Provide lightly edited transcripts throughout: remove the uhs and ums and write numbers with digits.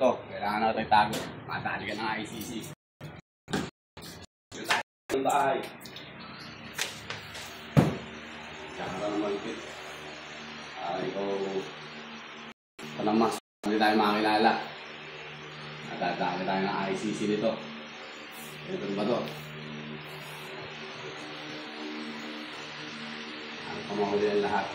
to. Kailangan natin tago. Matali ka ng ICC. Yung tayo. Tsaka ka ng malupit. Ikaw mas hindi tayo makakilala. Natatali tayo ng ICC nito. Ito ba to? Ang pamahuli ang lahat.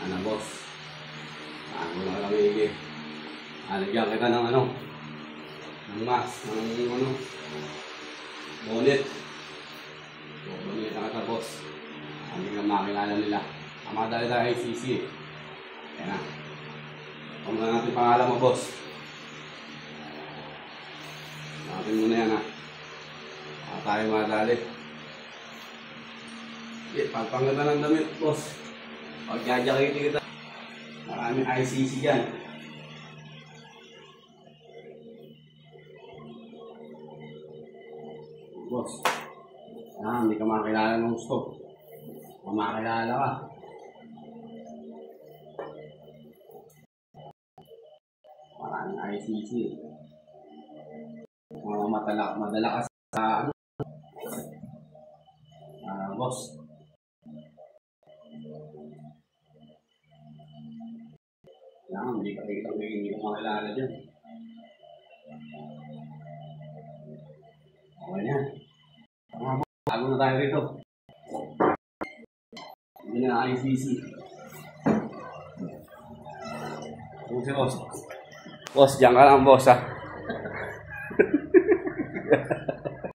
Ano boss? Ano na kami higit? Alagyan kita ng ano? Ng mask, ng ano? Bonnet. Bonnet na kita boss. Hindi na makilala nila. Ang mga dali tayo ICC. Yan na. Kung na natin pangalan mo boss. Natin muna yan ha. Tayo mga dali. Pagpangganda ng damit boss. Pagjajakiti kita. Maraming ICC dyan. Boss. Hindi ka makakilala ng gusto. Kung makakilala ka. Maraming ICC. Mga madala ka sa ano. Boss. Hindi ka makilala dyan. Okay na. Bago na tayo rito. Hindi na ICC. Boss, boss, dyan ka lang boss ha.